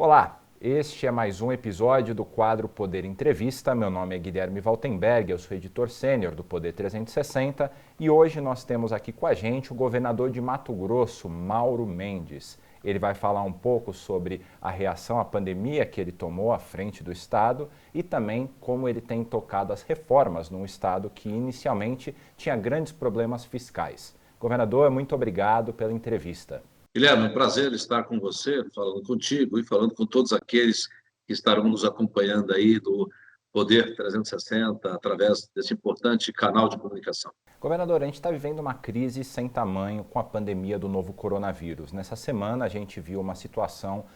Olá, este é mais um episódio do quadro Poder Entrevista. Meu nome é Guilherme Valtenberg, eu sou editor sênior do Poder 360 e hoje nós temos aqui com a gente o governador de Mato Grosso, Mauro Mendes. Ele vai falar um pouco sobre a reação à pandemia que ele tomou à frente do Estado e também como ele tem tocado as reformas num Estado que inicialmente tinha grandes problemas fiscais. Governador, muito obrigado pela entrevista. Guilherme, é um prazer estar com você, falando contigo e falando com todos aqueles que estarão nos acompanhando aí do Poder 360, através desse importante canal de comunicação. Governador, a gente está vivendo uma crise sem tamanho com a pandemia do novo coronavírus. Nessa semana a gente viu uma situação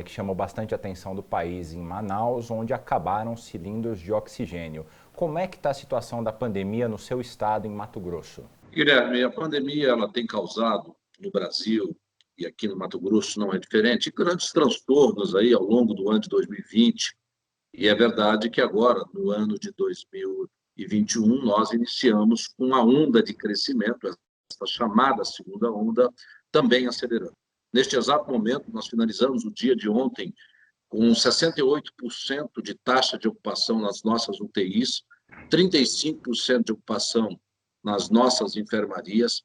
que chamou bastante atenção do país em Manaus, onde acabaram cilindros de oxigênio. Como é que está a situação da pandemia no seu estado, em Mato Grosso? Guilherme, a pandemia ela tem causado no Brasil e aqui no Mato Grosso não é diferente, grandes transtornos aí ao longo do ano de 2020. E é verdade que agora, no ano de 2021, nós iniciamos com uma onda de crescimento, essa chamada segunda onda, também acelerando. Neste exato momento, nós finalizamos o dia de ontem com 68% de taxa de ocupação nas nossas UTIs, 35% de ocupação nas nossas enfermarias.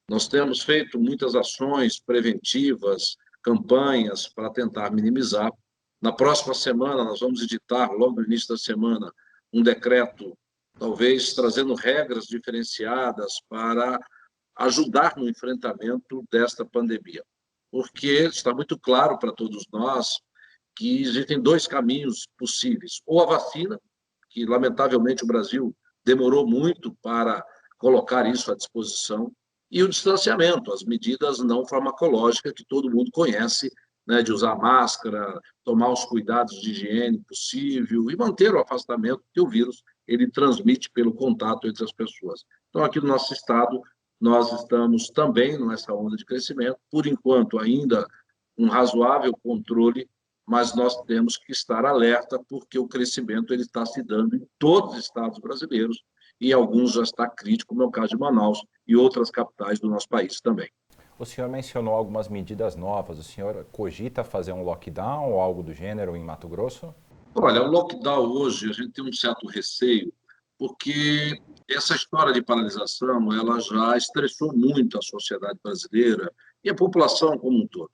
Nós temos feito muitas ações preventivas, campanhas para tentar minimizar. Na próxima semana, nós vamos editar, logo no início da semana, um decreto, talvez trazendo regras diferenciadas para ajudar no enfrentamento desta pandemia. Porque está muito claro para todos nós que existem dois caminhos possíveis. Ou a vacina, que lamentavelmente o Brasil demorou muito para colocar isso à disposição, e o distanciamento, as medidas não farmacológicas que todo mundo conhece, né, de usar máscara, tomar os cuidados de higiene possível e manter o afastamento que o vírus ele transmite pelo contato entre as pessoas. Então, aqui no nosso estado, nós estamos também nessa onda de crescimento, por enquanto ainda um razoável controle, mas nós temos que estar alerta porque o crescimento ele está se dando em todos os estados brasileiros e alguns já está crítico, como é o caso de Manaus e outras capitais do nosso país também. O senhor mencionou algumas medidas novas. O senhor cogita fazer um lockdown ou algo do gênero em Mato Grosso? Olha, o lockdown hoje, a gente tem um certo receio, porque essa história de paralisação, ela já estressou muito a sociedade brasileira e a população como um todo.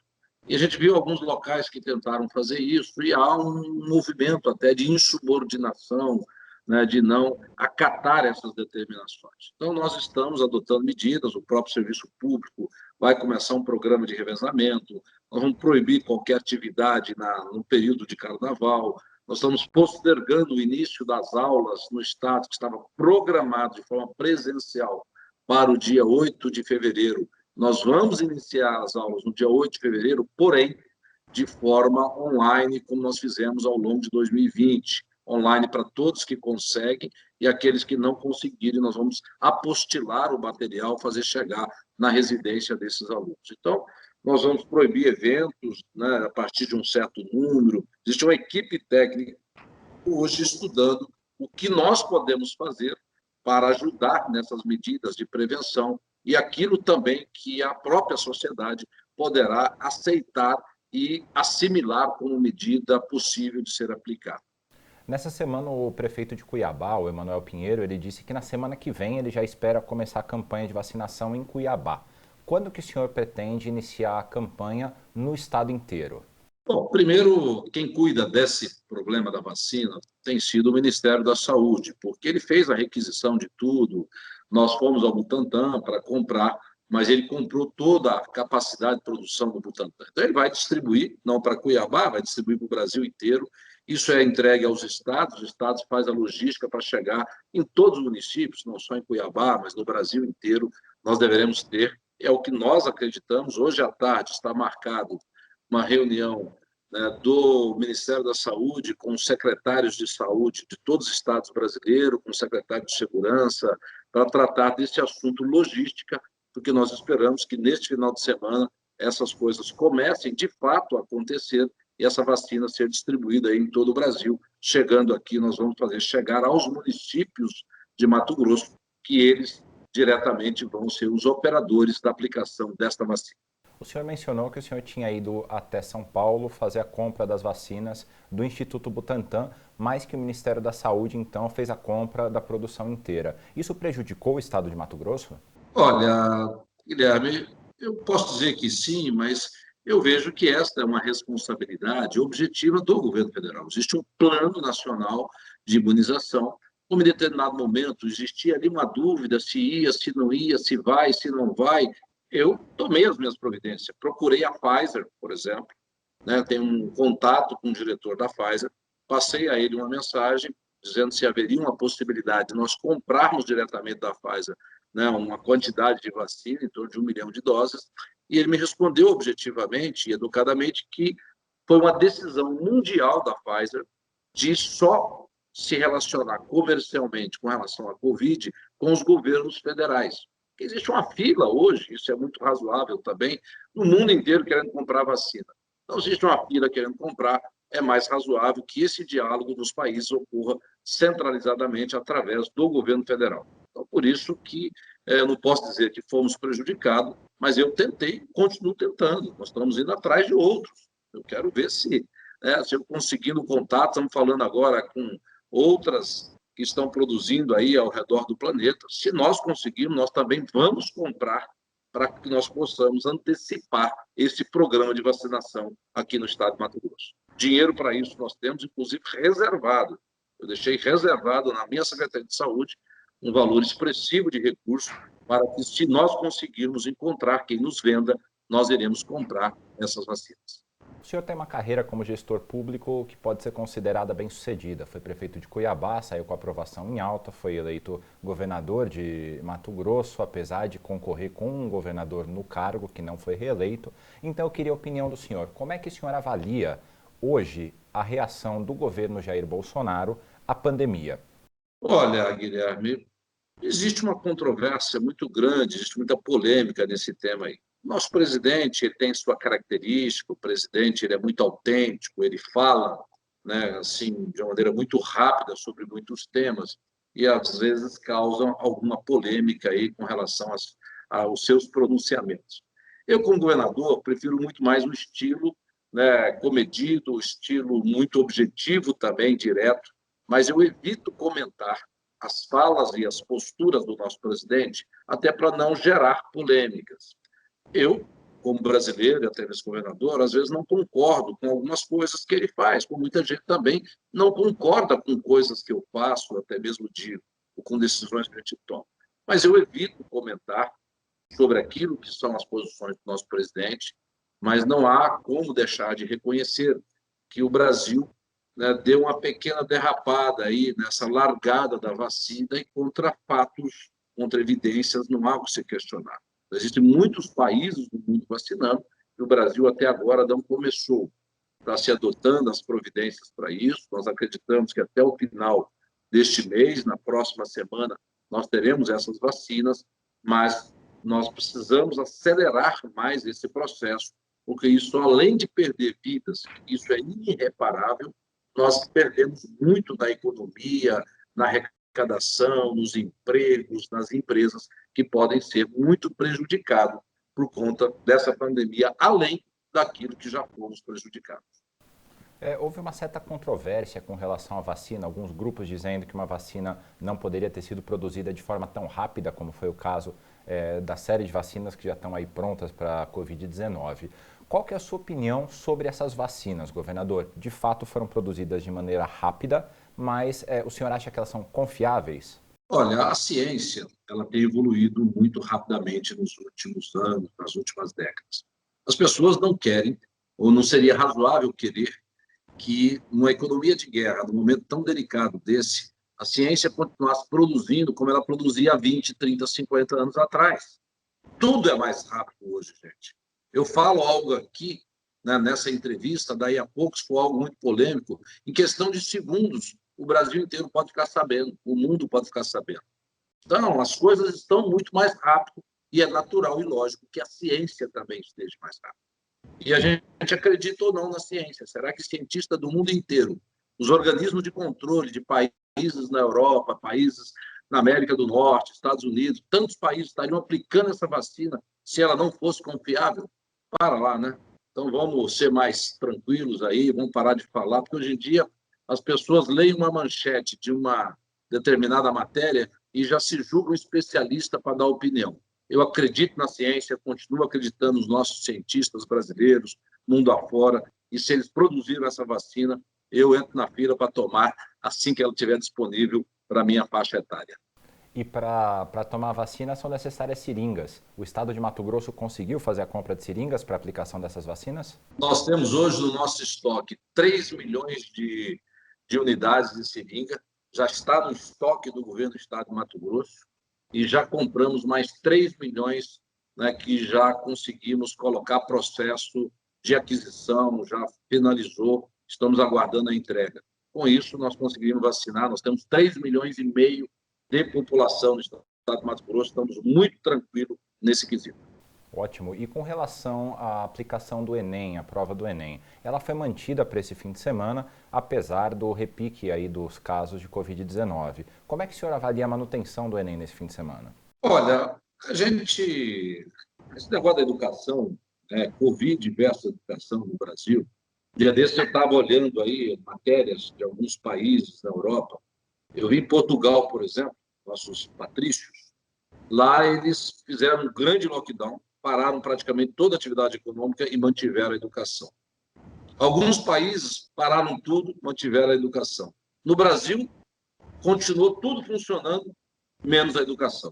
E a gente viu alguns locais que tentaram fazer isso, e há um movimento até de insubordinação, né, de não acatar essas determinações. Então, nós estamos adotando medidas, o próprio serviço público vai começar um programa de revezamento, nós vamos proibir qualquer atividade no período de carnaval, nós estamos postergando o início das aulas no estado, que estava programado de forma presencial para o dia 8 de fevereiro. Nós vamos iniciar as aulas no dia 8 de fevereiro, porém, de forma online, como nós fizemos ao longo de 2020. Online para todos que conseguem e aqueles que não conseguirem, nós vamos apostilar o material, fazer chegar na residência desses alunos. Então, nós vamos proibir eventos, né, a partir de um certo número. Existe uma equipe técnica hoje estudando o que nós podemos fazer para ajudar nessas medidas de prevenção e aquilo também que a própria sociedade poderá aceitar e assimilar como medida possível de ser aplicada. Nessa semana, o prefeito de Cuiabá, o Emanuel Pinheiro, ele disse que na semana que vem ele já espera começar a campanha de vacinação em Cuiabá. Quando que o senhor pretende iniciar a campanha no estado inteiro? Bom, primeiro, quem cuida desse problema da vacina tem sido o Ministério da Saúde, porque ele fez a requisição de tudo, nós fomos ao Butantan para comprar, mas ele comprou toda a capacidade de produção do Butantan. Então, ele vai distribuir, não para Cuiabá, vai distribuir para o Brasil inteiro. Isso é entregue aos estados, os estados fazem a logística para chegar em todos os municípios, não só em Cuiabá, mas no Brasil inteiro, nós deveremos ter. É o que nós acreditamos. Hoje à tarde está marcado uma reunião, né, do Ministério da Saúde com os secretários de saúde de todos os estados brasileiros, com o secretário de segurança, para tratar desse assunto logística, porque nós esperamos que neste final de semana essas coisas comecem de fato a acontecer e essa vacina ser distribuída em todo o Brasil. Chegando aqui, nós vamos fazer chegar aos municípios de Mato Grosso, que eles diretamente vão ser os operadores da aplicação desta vacina. O senhor mencionou que o senhor tinha ido até São Paulo fazer a compra das vacinas do Instituto Butantan, mas que o Ministério da Saúde, então, fez a compra da produção inteira. Isso prejudicou o estado de Mato Grosso? Olha, Guilherme, eu posso dizer que sim, mas eu vejo que esta é uma responsabilidade objetiva do governo federal. Existe um plano nacional de imunização. Como em determinado momento existia ali uma dúvida se ia, se não ia, se vai, se não vai, eu tomei as minhas providências. Procurei a Pfizer, por exemplo, né? Tenho um contato com o diretor da Pfizer, passei a ele uma mensagem dizendo se haveria uma possibilidade de nós comprarmos diretamente da Pfizer, né, uma quantidade de vacina, em torno de 1 milhão de doses, e ele me respondeu objetivamente e educadamente que foi uma decisão mundial da Pfizer de só se relacionar comercialmente com relação à Covid com os governos federais. Existe uma fila hoje, isso é muito razoável também, no mundo inteiro querendo comprar vacina. Então, existe uma fila querendo comprar, é mais razoável que esse diálogo nos países ocorra centralizadamente através do governo federal. Então, por isso que não posso dizer que fomos prejudicados, mas eu tentei, continuo tentando. Nós estamos indo atrás de outros. Eu quero ver se eu conseguindo contato, estamos falando agora com outras que estão produzindo aí ao redor do planeta. Se nós conseguirmos, nós também vamos comprar para que nós possamos antecipar esse programa de vacinação aqui no estado de Mato Grosso. Dinheiro para isso nós temos, inclusive, reservado. Eu deixei reservado na minha Secretaria de Saúde um valor expressivo de recursos para que, se nós conseguirmos encontrar quem nos venda, nós iremos comprar essas vacinas. O senhor tem uma carreira como gestor público que pode ser considerada bem-sucedida. Foi prefeito de Cuiabá, saiu com aprovação em alta, foi eleito governador de Mato Grosso, apesar de concorrer com um governador no cargo que não foi reeleito. Então eu queria a opinião do senhor. Como é que o senhor avalia hoje a reação do governo Jair Bolsonaro à pandemia? Olha, Guilherme, existe uma controvérsia muito grande, existe muita polêmica nesse tema aí. Nosso presidente, ele tem sua característica, o presidente ele é muito autêntico, ele fala, né, assim, de uma maneira muito rápida sobre muitos temas e às vezes causam alguma polêmica aí com relação aos seus pronunciamentos. Eu, como governador, prefiro muito mais o estilo, né, comedido, o estilo muito objetivo também, direto, mas eu evito comentar as falas e as posturas do nosso presidente, até para não gerar polêmicas. Eu, como brasileiro e até mesmo governador, às vezes não concordo com algumas coisas que ele faz, como muita gente também não concorda com coisas que eu faço, até mesmo digo, ou com decisões que a gente toma. Mas eu evito comentar sobre aquilo que são as posições do nosso presidente, mas não há como deixar de reconhecer que o Brasil, né, deu uma pequena derrapada aí nessa largada da vacina e contra fatos, contra evidências, não há o que se questionar. Existem muitos países do mundo vacinando e o Brasil até agora não começou. Está se adotando as providências para isso. Nós acreditamos que até o final deste mês, na próxima semana, nós teremos essas vacinas, mas nós precisamos acelerar mais esse processo, porque isso, além de perder vidas, isso é irreparável, nós perdemos muito na economia, na arrecadação, nos empregos, nas empresas, que podem ser muito prejudicados por conta dessa pandemia, além daquilo que já fomos prejudicados. Houve uma certa controvérsia com relação à vacina, alguns grupos dizendo que uma vacina não poderia ter sido produzida de forma tão rápida, como foi o caso da série de vacinas que já estão aí prontas para a Covid-19. Qual que é a sua opinião sobre essas vacinas, governador? De fato foram produzidas de maneira rápida, mas o senhor acha que elas são confiáveis? Olha, a ciência ela tem evoluído muito rapidamente nos últimos anos, nas últimas décadas. As pessoas não querem, ou não seria razoável querer, que numa economia de guerra, num momento tão delicado desse, a ciência continuasse produzindo como ela produzia há 20, 30, 50 anos atrás. Tudo é mais rápido hoje, gente. Eu falo algo aqui, né, nessa entrevista, daí a pouco, se for algo muito polêmico, em questão de segundos, o Brasil inteiro pode ficar sabendo, o mundo pode ficar sabendo. Então, as coisas estão muito mais rápido e é natural e lógico que a ciência também esteja mais rápida. E a gente acredita ou não na ciência. Será que cientistas do mundo inteiro, os organismos de controle de países na Europa, países na América do Norte, Estados Unidos, tantos países estariam aplicando essa vacina se ela não fosse confiável? para lá, né? Então vamos ser mais tranquilos aí, vamos parar de falar, porque hoje em dia as pessoas leem uma manchete de uma determinada matéria e já se julgam especialista para dar opinião. Eu acredito na ciência, continuo acreditando nos nossos cientistas brasileiros, mundo afora, e se eles produziram essa vacina, eu entro na fila para tomar assim que ela estiver disponível para a minha faixa etária. E para tomar a vacina são necessárias seringas. O estado de Mato Grosso conseguiu fazer a compra de seringas para aplicação dessas vacinas? Nós temos hoje no nosso estoque 3 milhões de unidades de seringa, já está no estoque do governo do estado de Mato Grosso, e já compramos mais 3 milhões, né, que já conseguimos colocar processo de aquisição, já finalizou, estamos aguardando a entrega. Com isso, nós conseguimos vacinar, nós temos 3 milhões e meio de população no estado de Mato Grosso, estamos muito tranquilos nesse quesito. Ótimo. E com relação à aplicação do Enem, a prova do Enem, ela foi mantida para esse fim de semana, apesar do repique aí dos casos de Covid-19. Como é que o senhor avalia a manutenção do Enem nesse fim de semana? Olha, esse negócio da educação, Covid versus educação no Brasil, dia desse eu estava olhando aí matérias de alguns países da Europa. Eu vi em Portugal, por exemplo, nossos patrícios, lá eles fizeram um grande lockdown, pararam praticamente toda a atividade econômica e mantiveram a educação. Alguns países pararam tudo, mantiveram a educação. No Brasil, continuou tudo funcionando, menos a educação.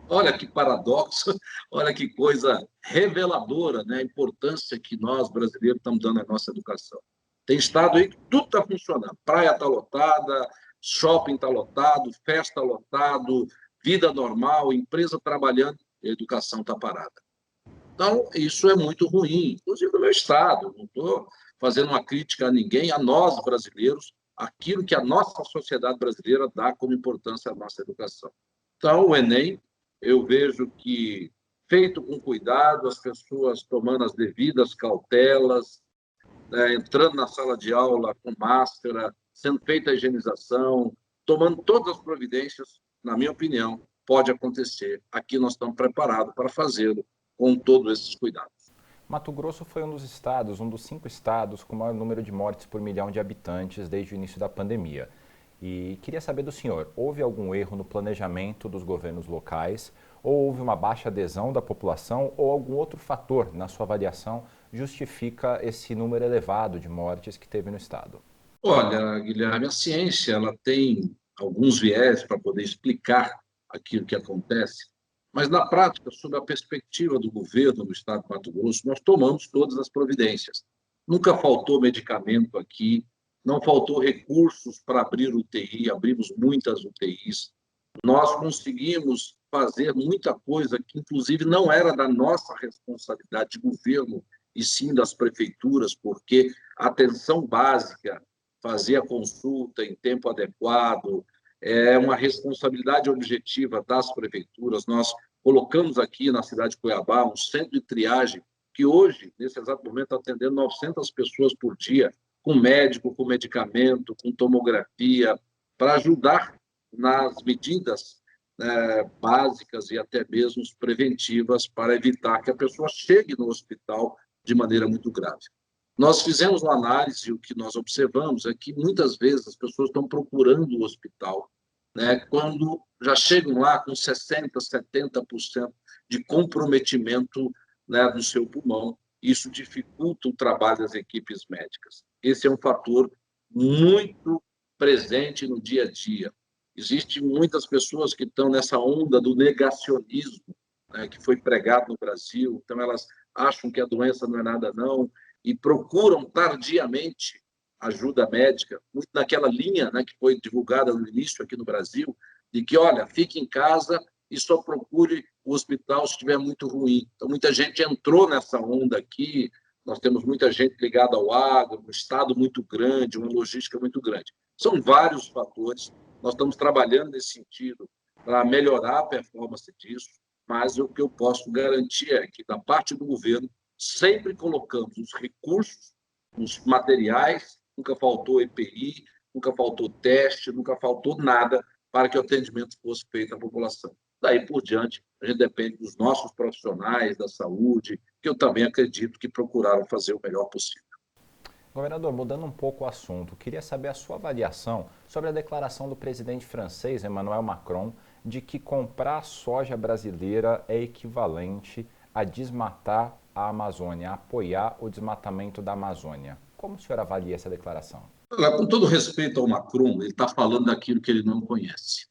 Olha que paradoxo, olha que coisa reveladora, né? A importância que nós, brasileiros, estamos dando à nossa educação. Tem estado aí que tudo está funcionando. Praia está lotada, shopping está lotado, festa lotado, vida normal, empresa trabalhando, e a educação está parada. Então, isso é muito ruim, inclusive no meu estado. Não estou fazendo uma crítica a ninguém, a nós, brasileiros, aquilo que a nossa sociedade brasileira dá como importância à nossa educação. Então, o Enem, eu vejo que, feito com cuidado, as pessoas tomando as devidas cautelas, né, entrando na sala de aula com máscara, sendo feita a higienização, tomando todas as providências, na minha opinião, pode acontecer. Aqui nós estamos preparados para fazê-lo com todos esses cuidados. Mato Grosso foi um dos estados, um dos 5 estados com o maior número de mortes por milhão de habitantes desde o início da pandemia. E queria saber do senhor, houve algum erro no planejamento dos governos locais, ou houve uma baixa adesão da população, ou algum outro fator, na sua avaliação, justifica esse número elevado de mortes que teve no estado? Olha, Guilherme, a ciência ela tem alguns viés para poder explicar aquilo que acontece, mas na prática, sob a perspectiva do governo do estado de Mato Grosso, nós tomamos todas as providências. Nunca faltou medicamento aqui, não faltou recursos para abrir UTI, abrimos muitas UTIs. Nós conseguimos fazer muita coisa que, inclusive, não era da nossa responsabilidade de governo, e sim das prefeituras, porque a atenção básica, fazer a consulta em tempo adequado, é uma responsabilidade objetiva das prefeituras. Nós colocamos aqui na cidade de Cuiabá um centro de triagem que hoje, nesse exato momento, está atendendo 900 pessoas por dia, com médico, com medicamento, com tomografia, para ajudar nas medidas básicas e até mesmo preventivas para evitar que a pessoa chegue no hospital de maneira muito grave. Nós fizemos uma análise e o que nós observamos é que muitas vezes as pessoas estão procurando o hospital, né, quando já chegam lá com 60%, 70% de comprometimento, né, do seu pulmão. Isso dificulta o trabalho das equipes médicas. Esse é um fator muito presente no dia a dia. Existem muitas pessoas que estão nessa onda do negacionismo, né, que foi pregado no Brasil, então elas acham que a doença não é nada não, e procuram tardiamente ajuda médica, muito naquela linha, né, que foi divulgada no início aqui no Brasil, de que, olha, fique em casa e só procure o hospital se estiver muito ruim. Então, muita gente entrou nessa onda aqui, nós temos muita gente ligada ao agro, um estado muito grande, uma logística muito grande. São vários fatores, nós estamos trabalhando nesse sentido para melhorar a performance disso, mas o que eu posso garantir é que, da parte do governo, sempre colocamos os recursos, os materiais, nunca faltou EPI, nunca faltou teste, nunca faltou nada para que o atendimento fosse feito à população. Daí por diante, a gente depende dos nossos profissionais da saúde, que que eu também acredito que procuraram fazer o melhor possível. Governador, mudando um pouco o assunto, queria saber a sua avaliação sobre a declaração do presidente francês, Emmanuel Macron, de que comprar soja brasileira é equivalente a desmatar a Amazônia, a apoiar o desmatamento da Amazônia. Como o senhor avalia essa declaração? Com todo respeito ao Macron, ele está falando daquilo que ele não conhece.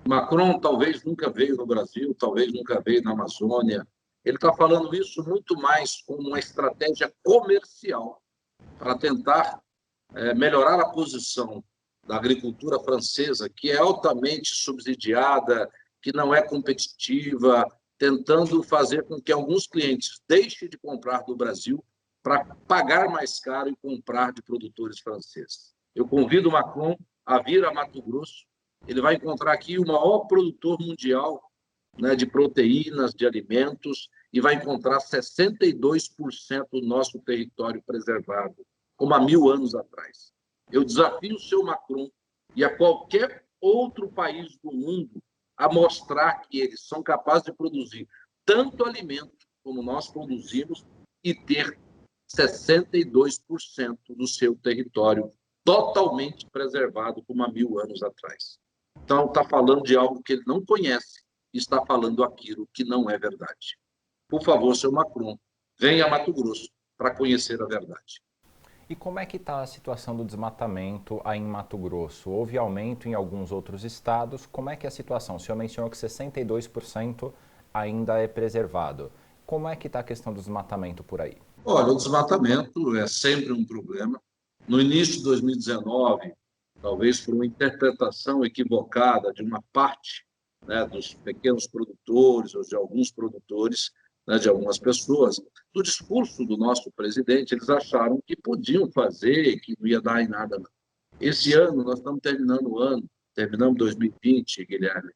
Macron talvez nunca veio no Brasil, talvez nunca veio na Amazônia. Ele está falando isso muito mais como uma estratégia comercial para tentar melhorar a posição da agricultura francesa, que é altamente subsidiada, que não é competitiva, tentando fazer com que alguns clientes deixem de comprar do Brasil para pagar mais caro e comprar de produtores franceses. Eu convido o Macron a vir a Mato Grosso. Ele vai encontrar aqui o maior produtor mundial, né, de proteínas, de alimentos, e vai encontrar 62% do nosso território preservado, como há 1000 anos atrás. Eu desafio o seu Macron e a qualquer outro país do mundo a mostrar que eles são capazes de produzir tanto alimento como nós produzimos e ter 62% do seu território totalmente preservado, como há 1000 anos atrás. Então, está falando de algo que ele não conhece e está falando aquilo que não é verdade. Por favor, seu Macron, venha a Mato Grosso para conhecer a verdade. E como é que está a situação do desmatamento aí em Mato Grosso? Houve aumento em alguns outros estados. Como é que é a situação? O senhor mencionou que 62% ainda é preservado. Como é que está a questão do desmatamento por aí? Olha, o desmatamento é sempre um problema. No início de 2019, talvez por uma interpretação equivocada de uma parte, né, dos pequenos produtores ou de alguns produtores, né, de algumas pessoas, do discurso do nosso presidente, eles acharam que podiam fazer, que não ia dar em nada. Não. Esse ano, nós estamos terminando o ano, terminamos 2020, Guilherme,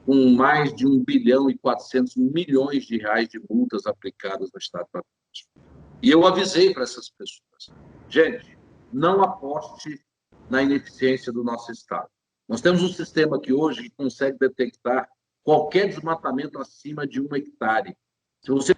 com mais de 1,4 bilhão de multas aplicadas no Estado do Mato Grosso. E eu avisei para essas pessoas, gente, não aposte na ineficiência do nosso Estado. Nós temos um sistema que hoje consegue detectar qualquer desmatamento acima de 1 hectare. Se você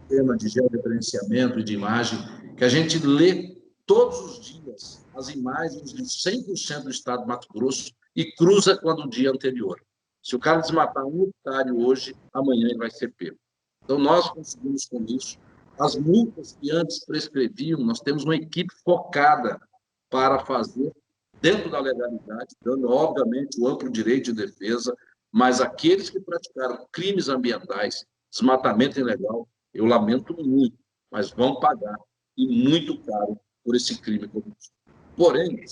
sistema de georreferenciamento e de imagem, que a gente lê todos os dias as imagens de 100% do estado do Mato Grosso e cruza com a do dia anterior. Se o cara desmatar 1 hectare hoje, amanhã ele vai ser pego. Então, nós conseguimos com isso. As multas que antes prescreviam, nós temos uma equipe focada para fazer dentro da legalidade, dando, obviamente, o amplo direito de defesa, mas aqueles que praticaram crimes ambientais, desmatamento ilegal, eu lamento muito, mas vão pagar, e muito caro, por esse crime cometido. Porém,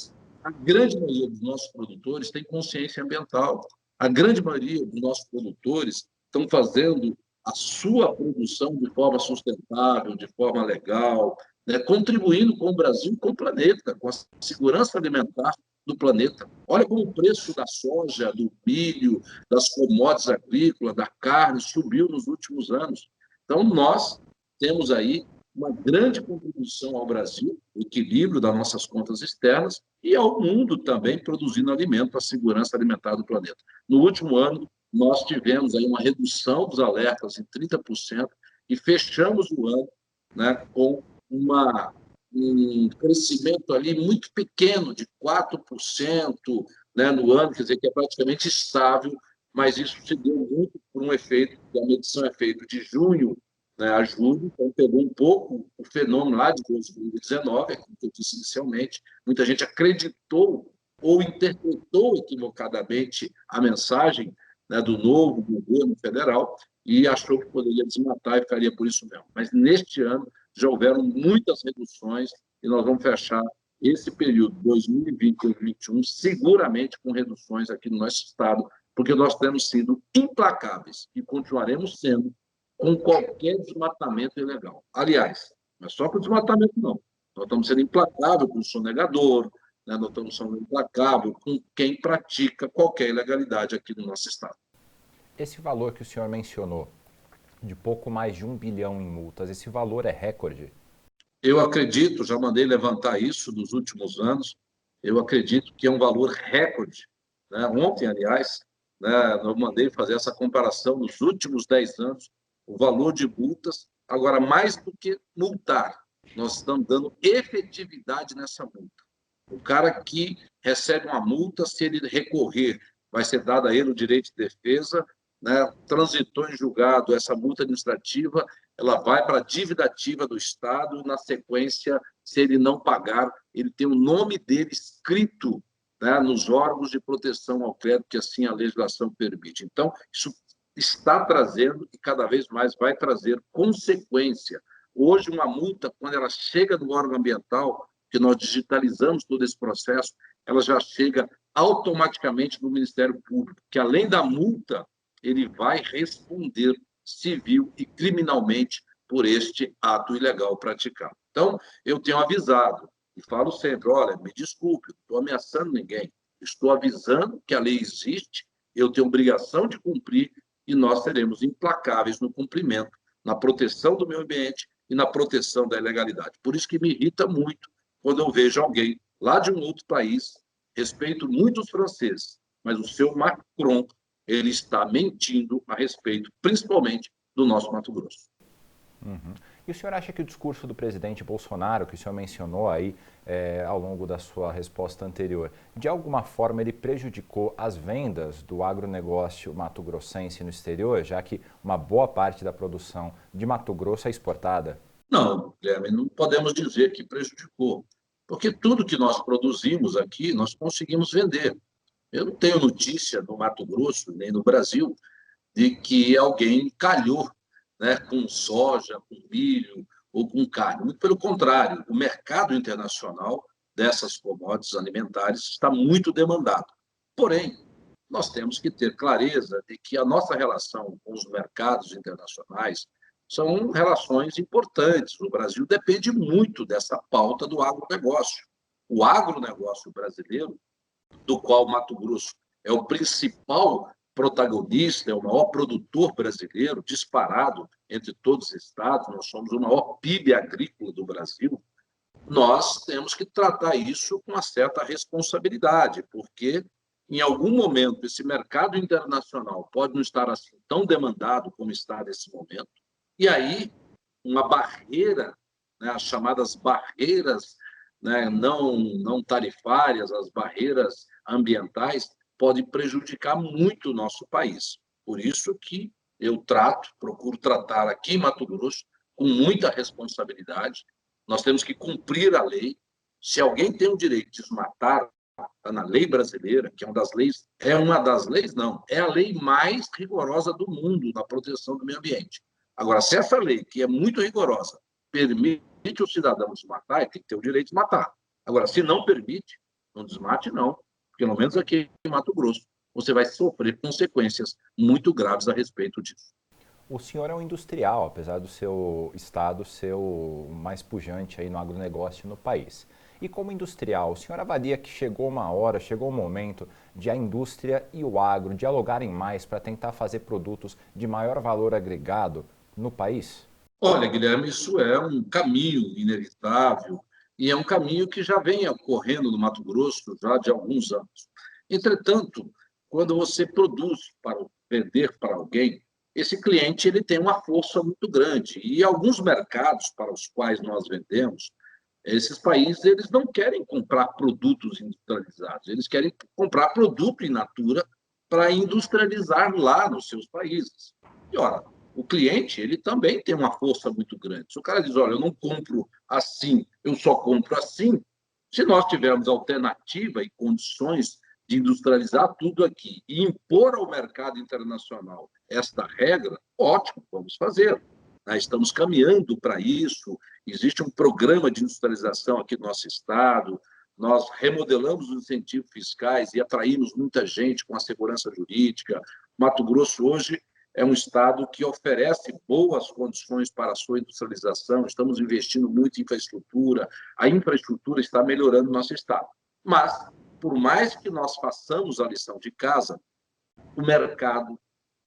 a grande maioria dos nossos produtores tem consciência ambiental. A grande maioria dos nossos produtores estão fazendo a sua produção de forma sustentável, de forma legal, né, contribuindo com o Brasil e com o planeta, com a segurança alimentar do planeta. Olha como o preço da soja, do milho, das commodities agrícolas, da carne subiu nos últimos anos. Então, nós temos aí uma grande contribuição ao Brasil, o equilíbrio das nossas contas externas e ao mundo também produzindo alimento, a segurança alimentar do planeta. No último ano, nós tivemos aí uma redução dos alertas em 30% e fechamos o ano, né, com um crescimento ali muito pequeno, de 4%, né, no ano, quer dizer, que é praticamente estável, mas isso se deu muito por um efeito, que a medição é feita de junho, né, a julho, então pegou um pouco o fenômeno lá de 2019, como eu disse inicialmente, muita gente acreditou ou interpretou equivocadamente a mensagem, né, do novo governo federal e achou que poderia desmatar e ficaria por isso mesmo. Mas neste ano já houveram muitas reduções e nós vamos fechar esse período 2020-2021 seguramente com reduções aqui no nosso estado, porque nós temos sido implacáveis e continuaremos sendo com qualquer desmatamento ilegal. Aliás, não é só com o desmatamento, não. Nós estamos sendo implacáveis com o sonegador, né? Nós estamos sendo implacáveis com quem pratica qualquer ilegalidade aqui no nosso estado. Esse valor que o senhor mencionou, de pouco mais de 1 bilhão em multas, esse valor é recorde? Eu acredito, já mandei levantar isso nos últimos anos, eu acredito que é um valor recorde né? Ontem, aliás, né, eu mandei fazer essa comparação nos últimos 10 anos, o valor de multas. Agora, mais do que multar, nós estamos dando efetividade nessa multa. O cara que recebe uma multa, se ele recorrer, vai ser dado a ele o direito de defesa, né? Transitou em julgado essa multa administrativa, ela vai para a dívida ativa do Estado, e, na sequência, se ele não pagar, ele tem o nome dele escrito, né, nos órgãos de proteção ao crédito, que assim a legislação permite. Então, isso está trazendo e cada vez mais vai trazer consequência. Hoje, uma multa, quando ela chega no órgão ambiental, que nós digitalizamos todo esse processo, ela já chega automaticamente no Ministério Público, que além da multa, ele vai responder civil e criminalmente por este ato ilegal praticado. Então, eu tenho avisado e falo sempre, olha, me desculpe, não estou ameaçando ninguém, estou avisando que a lei existe, eu tenho obrigação de cumprir e nós seremos implacáveis no cumprimento, na proteção do meio ambiente e na proteção da ilegalidade. Por isso que me irrita muito quando eu vejo alguém lá de um outro país, respeito muito os franceses, mas o seu Macron, ele está mentindo a respeito, principalmente, do nosso Mato Grosso. Uhum. E o senhor acha que o discurso do presidente Bolsonaro, que o senhor mencionou aí ao longo da sua resposta anterior, de alguma forma ele prejudicou as vendas do agronegócio mato-grossense no exterior, já que uma boa parte da produção de Mato Grosso é exportada? Não, Guilherme, não podemos dizer que prejudicou, porque tudo que nós produzimos aqui, nós conseguimos vender. Eu não tenho notícia no Mato Grosso, nem no Brasil, de que alguém calhou, né, com soja, com milho ou com carne. Muito pelo contrário, o mercado internacional dessas commodities alimentares está muito demandado. Porém, nós temos que ter clareza de que a nossa relação com os mercados internacionais são relações importantes. O Brasil depende muito dessa pauta do agronegócio. O agronegócio brasileiro, do qual Mato Grosso é o principal protagonista, é o maior produtor brasileiro, disparado entre todos os estados, nós somos o maior PIB agrícola do Brasil, nós temos que tratar isso com uma certa responsabilidade, porque em algum momento esse mercado internacional pode não estar assim tão demandado como está nesse momento, e aí uma barreira, né, as chamadas barreiras, né, não tarifárias, as barreiras ambientais, podem prejudicar muito o nosso país. Por isso que eu procuro tratar aqui em Mato Grosso com muita responsabilidade. Nós temos que cumprir a lei. Se alguém tem o direito de desmatar, está na lei brasileira, que é uma das leis, não, é a lei mais rigorosa do mundo na proteção do meio ambiente. Agora, se essa lei, que é muito rigorosa, permite o cidadão desmatar, ele tem que ter o direito de matar. Agora, se não permite, não desmate, não. Pelo menos aqui em Mato Grosso, você vai sofrer consequências muito graves a respeito disso. O senhor é um industrial, apesar do seu estado ser o mais pujante aí no agronegócio no país. E como industrial, o senhor avalia que chegou uma hora, chegou o momento de a indústria e o agro dialogarem mais para tentar fazer produtos de maior valor agregado no país? Olha, Guilherme, isso é um caminho inevitável e é um caminho que já vem ocorrendo no Mato Grosso já de alguns anos. Entretanto, quando você produz para vender para alguém, esse cliente ele tem uma força muito grande e alguns mercados para os quais nós vendemos, esses países eles não querem comprar produtos industrializados, eles querem comprar produto in natura para industrializar lá nos seus países. E ora, o cliente ele também tem uma força muito grande. Se o cara diz, olha, eu não compro assim, eu só compro assim, se nós tivermos alternativa e condições de industrializar tudo aqui e impor ao mercado internacional esta regra, ótimo, vamos fazer. Estamos caminhando para isso, existe um programa de industrialização aqui no nosso estado, nós remodelamos os incentivos fiscais e atraímos muita gente com a segurança jurídica. Mato Grosso hoje é um estado que oferece boas condições para a sua industrialização, estamos investindo muito em infraestrutura, a infraestrutura está melhorando no nosso estado. Mas, por mais que nós façamos a lição de casa, o mercado,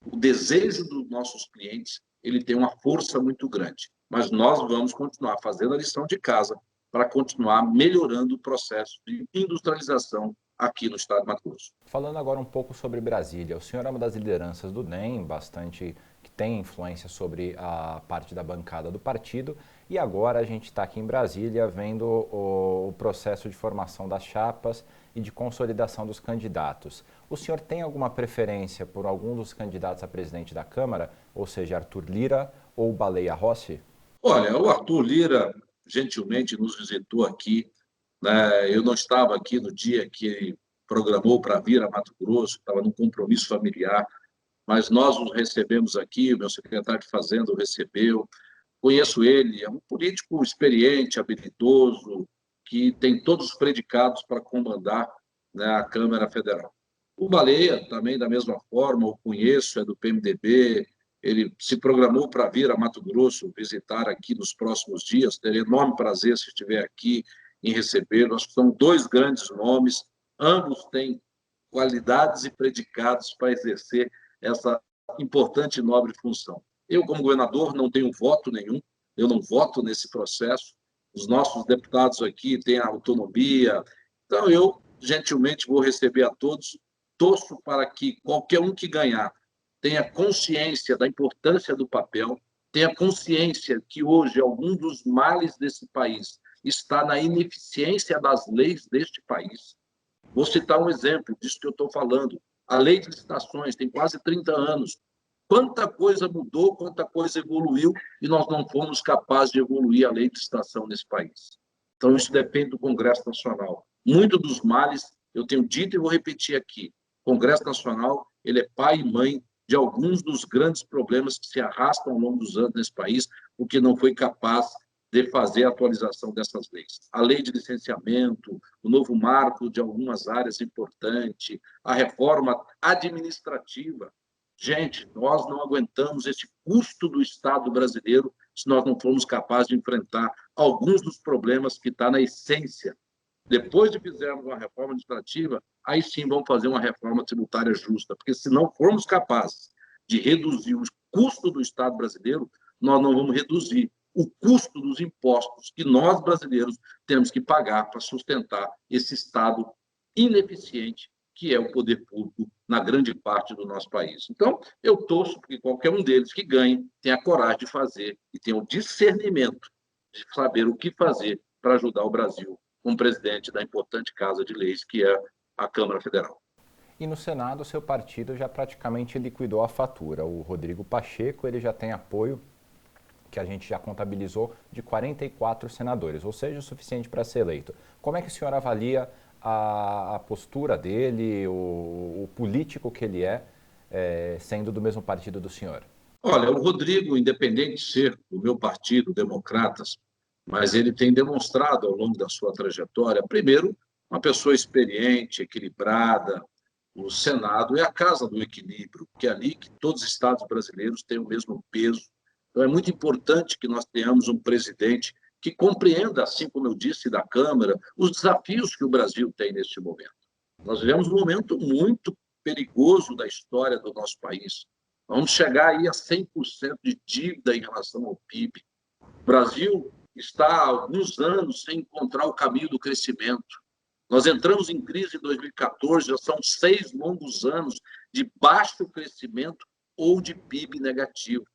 o desejo dos nossos clientes, ele tem uma força muito grande. Mas nós vamos continuar fazendo a lição de casa para continuar melhorando o processo de industrialização aqui no estado de Mato Grosso. Falando agora um pouco sobre Brasília, o senhor é uma das lideranças do DEM, que tem influência sobre a parte da bancada do partido, e agora a gente está aqui em Brasília vendo o processo de formação das chapas e de consolidação dos candidatos. O senhor tem alguma preferência por algum dos candidatos a presidente da Câmara, ou seja, Arthur Lira ou Baleia Rossi? Olha, o Arthur Lira gentilmente nos visitou aqui, né? Eu não estava aqui no dia que ele programou para vir a Mato Grosso, estava num compromisso familiar, mas nós o recebemos aqui, o meu secretário de Fazenda o recebeu. Conheço ele, é um político experiente, habilidoso, que tem todos os predicados para comandar, né, a Câmara Federal. O Baleia, também da mesma forma, o conheço, é do PMDB, ele se programou para vir a Mato Grosso visitar aqui nos próximos dias, terei enorme prazer se estiver aqui em recebê-lo. Acho que são dois grandes nomes, ambos têm qualidades e predicados para exercer essa importante e nobre função. Eu, como governador, não tenho voto nenhum, eu não voto nesse processo. Os nossos deputados aqui têm a autonomia. Então, eu, gentilmente, vou receber a todos. Torço para que qualquer um que ganhar tenha consciência da importância do papel, tenha consciência que hoje algum dos males desse país está na ineficiência das leis deste país. Vou citar um exemplo disso que eu estou falando. A lei de licitações tem quase 30 anos. Quanta coisa mudou, quanta coisa evoluiu, e nós não fomos capazes de evoluir a lei de licitação nesse país. Então, isso depende do Congresso Nacional. Muito dos males, eu tenho dito e vou repetir aqui, o Congresso Nacional ele é pai e mãe de alguns dos grandes problemas que se arrastam ao longo dos anos nesse país, porque não foi capaz de fazer a atualização dessas leis. A lei de licenciamento, o novo marco de algumas áreas importante, a reforma administrativa. Gente, nós não aguentamos esse custo do Estado brasileiro se nós não formos capazes de enfrentar alguns dos problemas que estão na essência. Depois de fizermos uma reforma administrativa, aí sim vamos fazer uma reforma tributária justa, porque se não formos capazes de reduzir o custo do Estado brasileiro, nós não vamos reduzir o custo dos impostos que nós, brasileiros, temos que pagar para sustentar esse Estado ineficiente que é o poder público na grande parte do nosso país. Então, eu torço que qualquer um deles que ganhe tenha a coragem de fazer e tenha o discernimento de saber o que fazer para ajudar o Brasil como presidente da importante Casa de Leis, que é a Câmara Federal. E no Senado, o seu partido já praticamente liquidou a fatura. O Rodrigo Pacheco ele já tem apoio, que a gente já contabilizou, de 44 senadores, ou seja, o suficiente para ser eleito. Como é que o senhor avalia a postura dele, o político que ele sendo do mesmo partido do senhor? Olha, o Rodrigo, independente de ser do meu partido, Democratas, mas ele tem demonstrado ao longo da sua trajetória, primeiro, uma pessoa experiente, equilibrada. O Senado é a casa do equilíbrio, que é ali que todos os estados brasileiros têm o mesmo peso. Então, é muito importante que nós tenhamos um presidente que compreenda, assim como eu disse, da Câmara, os desafios que o Brasil tem neste momento. Nós vivemos um momento muito perigoso da história do nosso país. Vamos chegar aí a 100% de dívida em relação ao PIB. O Brasil está há alguns anos sem encontrar o caminho do crescimento. Nós entramos em crise em 2014, já são 6 longos anos de baixo crescimento ou de PIB negativo.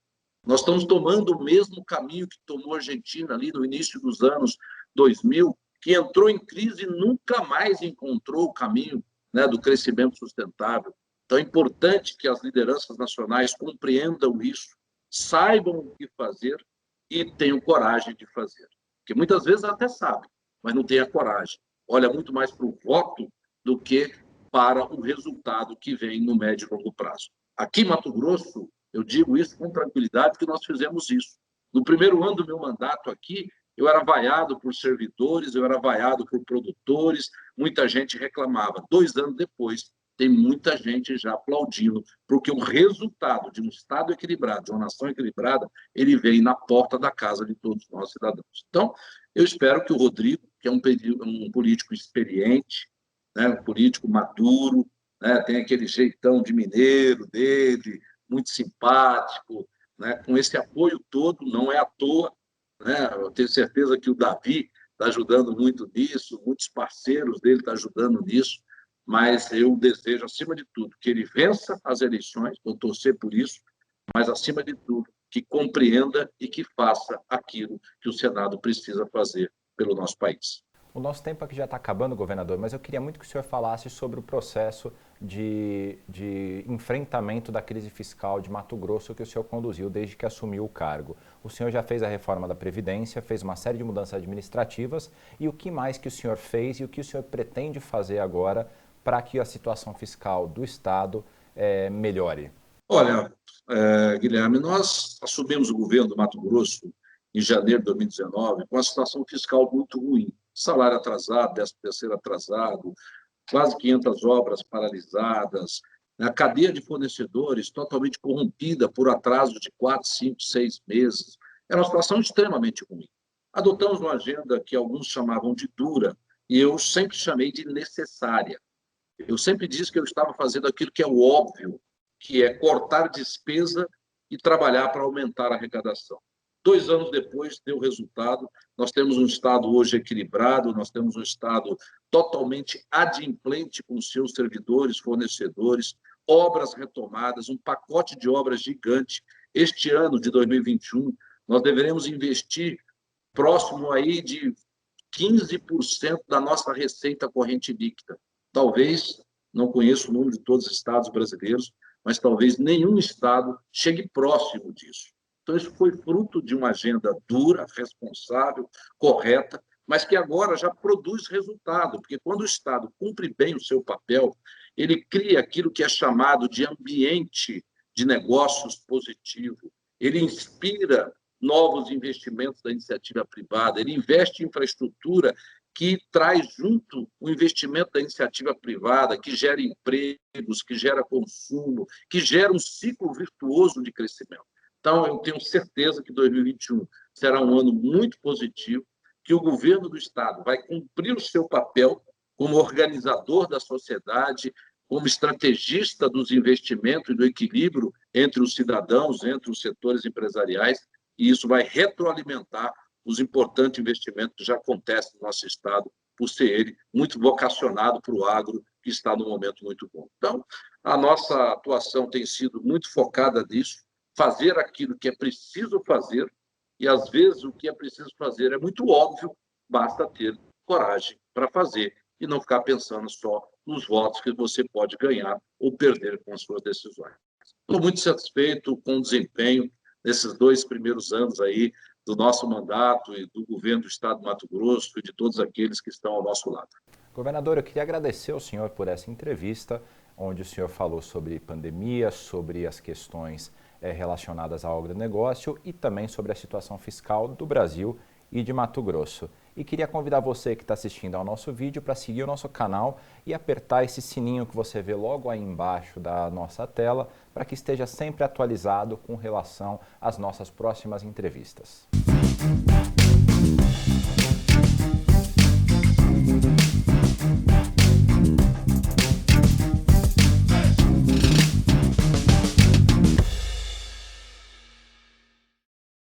Nós estamos tomando o mesmo caminho que tomou a Argentina ali no início dos anos 2000, que entrou em crise e nunca mais encontrou o caminho, né, do crescimento sustentável. Então, é importante que as lideranças nacionais compreendam isso, saibam o que fazer e tenham coragem de fazer. Porque muitas vezes até sabem, mas não têm a coragem. Olha muito mais para o voto do que para o resultado que vem no médio e longo prazo. Aqui em Mato Grosso, eu digo isso com tranquilidade, porque nós fizemos isso. No primeiro ano do meu mandato aqui, eu era vaiado por servidores, eu era vaiado por produtores, muita gente reclamava. 2 anos depois, tem muita gente já aplaudindo, porque o resultado de um Estado equilibrado, de uma nação equilibrada, ele vem na porta da casa de todos nós cidadãos. Então, eu espero que o Rodrigo, que é um político experiente, né, um político maduro, né, tem aquele jeitão de mineiro dele, muito simpático, né, com esse apoio todo, não é à toa, né, eu tenho certeza que o Davi está ajudando muito nisso, muitos parceiros dele estão ajudando nisso. mas eu desejo, acima de tudo, que ele vença as eleições, vou torcer por isso, mas, acima de tudo, que compreenda e que faça aquilo que o Senado precisa fazer pelo nosso país. O nosso tempo aqui já está acabando, governador, mas eu queria muito que o senhor falasse sobre o processo de enfrentamento da crise fiscal de Mato Grosso que o senhor conduziu desde que assumiu o cargo. O senhor já fez a reforma da Previdência, fez uma série de mudanças administrativas, e o que mais que o senhor fez e o que o senhor pretende fazer agora para que a situação fiscal do Estado melhore? Olha, Guilherme, nós assumimos o governo do Mato Grosso em janeiro de 2019 com a situação fiscal muito ruim. Salário atrasado, 13º atrasado, quase 500 obras paralisadas, a cadeia de fornecedores totalmente corrompida por atraso de 4, 5, 6 meses. Era uma situação extremamente ruim. Adotamos uma agenda que alguns chamavam de dura e eu sempre chamei de necessária. Eu sempre disse que eu estava fazendo aquilo que é o óbvio, que é cortar despesa e trabalhar para aumentar a arrecadação. 2 anos depois, deu resultado. Nós temos um Estado hoje equilibrado, nós temos um Estado totalmente adimplente com seus servidores, fornecedores, obras retomadas, um pacote de obras gigante. Este ano de 2021, nós deveremos investir próximo aí de 15% da nossa receita corrente líquida. Talvez, não conheço o número de todos os estados brasileiros, mas talvez nenhum estado chegue próximo disso. Então, isso foi fruto de uma agenda dura, responsável, correta, mas que agora já produz resultado, porque quando o Estado cumpre bem o seu papel, ele cria aquilo que é chamado de ambiente de negócios positivo, ele inspira novos investimentos da iniciativa privada, ele investe em infraestrutura que traz junto o investimento da iniciativa privada, que gera empregos, que gera consumo, que gera um ciclo virtuoso de crescimento. Então, eu tenho certeza que 2021 será um ano muito positivo, que o governo do Estado vai cumprir o seu papel como organizador da sociedade, como estrategista dos investimentos e do equilíbrio entre os cidadãos, entre os setores empresariais, e isso vai retroalimentar os importantes investimentos que já acontecem no nosso Estado, por ser ele muito vocacionado para o agro, que está num momento muito bom. Então, a nossa atuação tem sido muito focada nisso, fazer aquilo que é preciso fazer, e às vezes o que é preciso fazer é muito óbvio, basta ter coragem para fazer e não ficar pensando só nos votos que você pode ganhar ou perder com as suas decisões. Estou muito satisfeito com o desempenho nesses 2 primeiros anos aí do nosso mandato e do governo do Estado do Mato Grosso e de todos aqueles que estão ao nosso lado. Governador, eu queria agradecer ao senhor por essa entrevista, onde o senhor falou sobre pandemia, sobre as questões relacionadas ao agronegócio e também sobre a situação fiscal do Brasil e de Mato Grosso. E queria convidar você que está assistindo ao nosso vídeo para seguir o nosso canal e apertar esse sininho que você vê logo aí embaixo da nossa tela, para que esteja sempre atualizado com relação às nossas próximas entrevistas.